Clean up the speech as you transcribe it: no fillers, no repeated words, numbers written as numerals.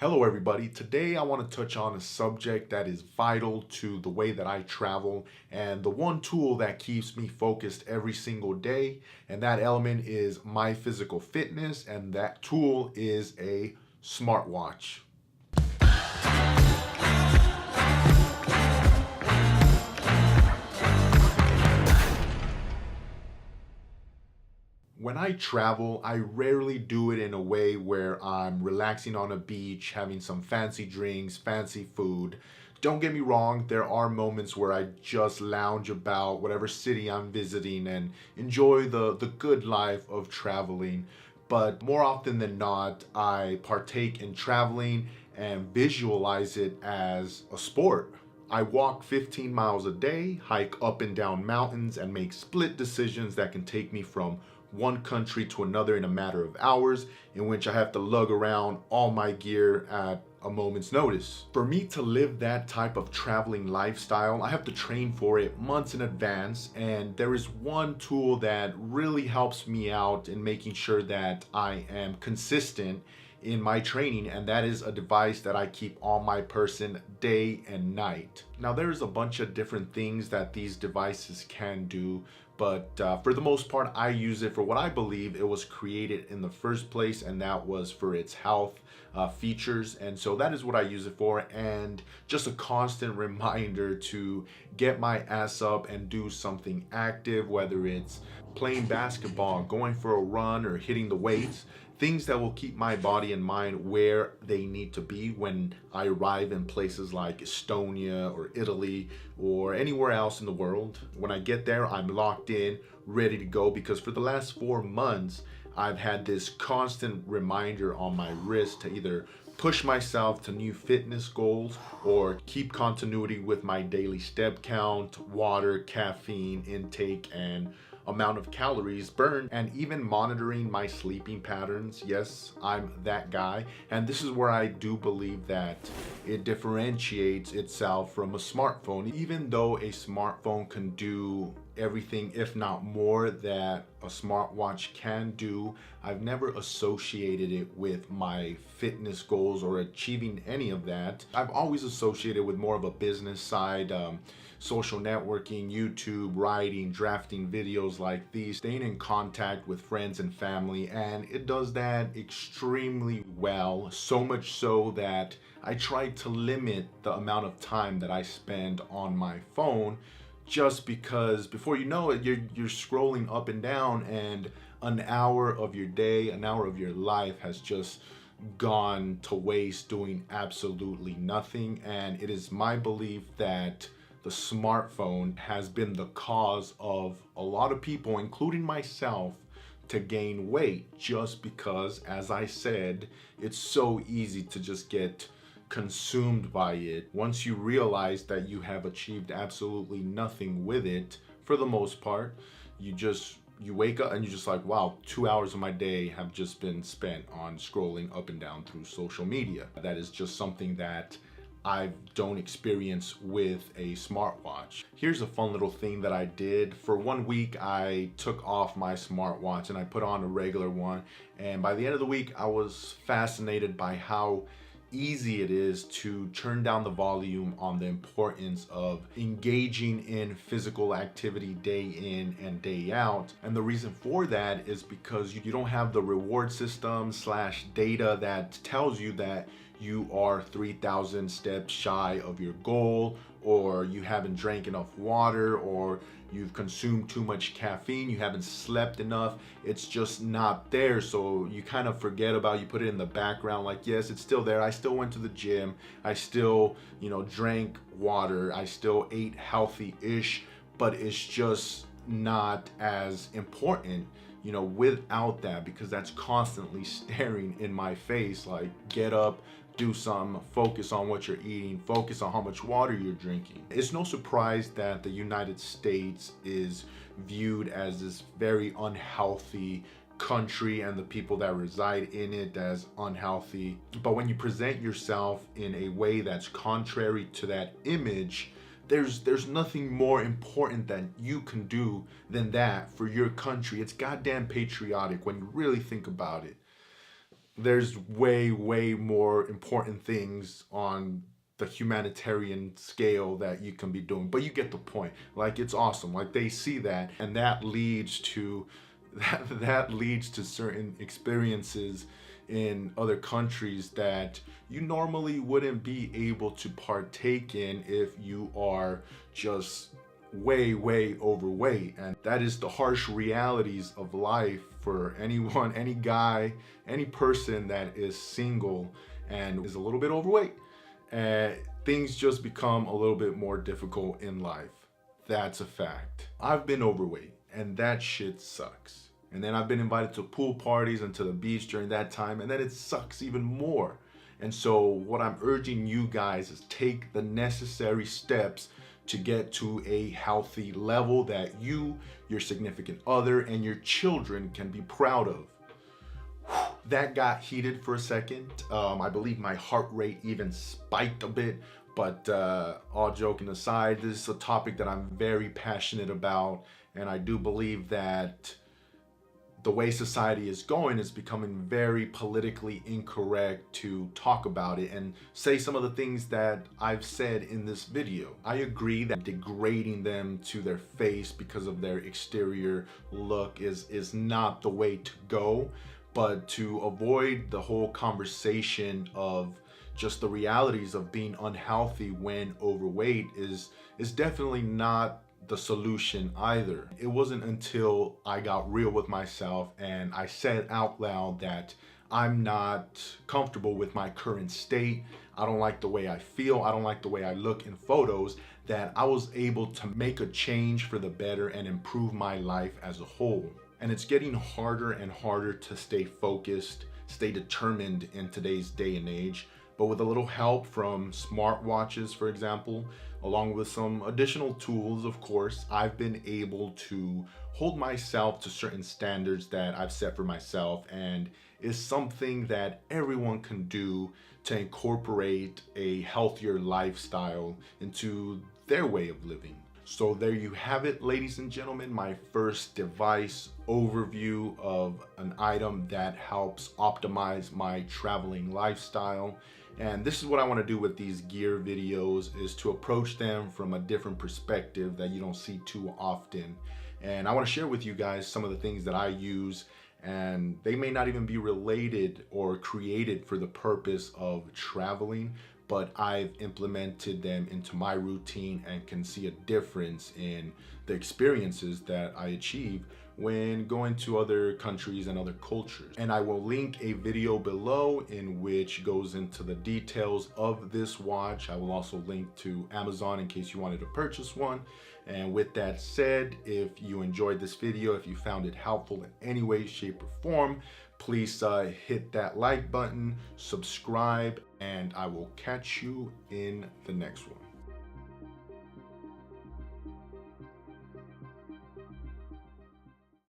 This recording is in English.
Hello, everybody. Today, I want to touch on a subject that is vital to the way that I travel and the one tool that keeps me focused every single day. And that element is my physical fitness, and that tool is a smartwatch. When I travel, I rarely do it in a way where I'm relaxing on a beach, having some fancy drinks, fancy food. Don't get me wrong, there are moments where I just lounge about whatever city I'm visiting and enjoy the good life of traveling. But more often than not, I partake in traveling and visualize it as a sport. I walk 15 miles a day, hike up and down mountains, and make split decisions that can take me from one country to another in a matter of hours, in which I have to lug around all my gear at a moment's notice. For me to live that type of traveling lifestyle, I have to train for it months in advance, and there is one tool that really helps me out in making sure that I am consistent in my training, and that is a device that I keep on my person day and night. Now, there's a bunch of different things that these devices can do, but for the most part, I use it for what I believe it was created in the first place, and that was for its health features. And so that is what I use it for, and just a constant reminder to get my ass up and do something active, whether it's playing basketball, going for a run, or hitting the weights. Things that will keep my body and mind where they need to be when I arrive in places like Estonia or Italy or anywhere else in the world. When I get there, I'm locked in, ready to go, because for the last 4 months, I've had this constant reminder on my wrist to either push myself to new fitness goals or keep continuity with my daily step count, water, caffeine intake, and amount of calories burned, and even monitoring my sleeping patterns. Yes, I'm that guy. And this is where I do believe that it differentiates itself from a smartphone. Even though a smartphone can do everything, if not more, that a smartwatch can do, I've never associated it with my fitness goals or achieving any of that. I've always associated with more of a business side, social networking, YouTube, writing, drafting videos like these, staying in contact with friends and family, and it does that extremely well, so much so that I try to limit the amount of time that I spend on my phone, just because before you know it, you're scrolling up and down, and an hour of your day, an hour of your life has just gone to waste doing absolutely nothing. And it is my belief that the smartphone has been the cause of a lot of people, including myself, to gain weight, just because, as I said, it's so easy to just get consumed by it. Once you realize that you have achieved absolutely nothing with it, for the most part, you wake up and you're just like, wow, 2 hours of my day have just been spent on scrolling up and down through social media. That is just something that I don't experience with a smartwatch. Here's a fun little thing that I did. For 1 week, I took off my smartwatch and I put on a regular one. And by the end of the week, I was fascinated by how easy it is to turn down the volume on the importance of engaging in physical activity day in and day out. And the reason for that is because you don't have the reward system slash data that tells you that you are 3,000 steps shy of your goal, or you haven't drank enough water, or you've consumed too much caffeine, you haven't slept enough. It's just not there. So you kind of forget about, you put it in the background, like, yes, it's still there. I still went to the gym. I still, drank water. I still ate healthy-ish, but it's just not as important, without that, because that's constantly staring in my face, like, get up, do something, focus on what you're eating, focus on how much water you're drinking. It's no surprise that the United States is viewed as this very unhealthy country, and the people that reside in it as unhealthy. But when you present yourself in a way that's contrary to that image, there's nothing more important that you can do than that for your country. It's goddamn patriotic when you really think about it. there's way more important things on the humanitarian scale that you can be doing, but you get the point. Like, it's awesome. Like, they see that, and that leads to that leads to certain experiences in other countries that you normally wouldn't be able to partake in if you are just way overweight. And that is the harsh realities of life for anyone, any guy, any person that is single and is a little bit overweight. And things just become a little bit more difficult in life. That's a fact. I've been overweight, and that shit sucks. And then I've been invited to pool parties and to the beach during that time, and then it sucks even more. And so what I'm urging you guys is take the necessary steps to get to a healthy level that you, your significant other, and your children can be proud of. That got heated for a second. I believe my heart rate even spiked a bit, but all joking aside, this is a topic that I'm very passionate about, and I do believe that the way society is going, is becoming very politically incorrect to talk about it and say some of the things that I've said in this video. I agree that degrading them to their face because of their exterior look is not the way to go, but to avoid the whole conversation of just the realities of being unhealthy when overweight is definitely not the solution either. It wasn't until I got real with myself and I said out loud that I'm not comfortable with my current state. I don't like the way I feel. I don't like the way I look in photos, that I was able to make a change for the better and improve my life as a whole. And it's getting harder and harder to stay focused, stay determined in today's day and age. But with a little help from smartwatches, for example, along with some additional tools, of course, I've been able to hold myself to certain standards that I've set for myself, and is something that everyone can do to incorporate a healthier lifestyle into their way of living. So there you have it, ladies and gentlemen, my first device overview of an item that helps optimize my traveling lifestyle. And this is what I want to do with these gear videos, is to approach them from a different perspective that you don't see too often. And I want to share with you guys some of the things that I use, and they may not even be related or created for the purpose of traveling, but I've implemented them into my routine and can see a difference in the experiences that I achieve when going to other countries and other cultures. And I will link a video below in which goes into the details of this watch. I will also link to Amazon in case you wanted to purchase one. And with that said, if you enjoyed this video, if you found it helpful in any way, shape, or form, please hit that like button, subscribe, and I will catch you in the next one.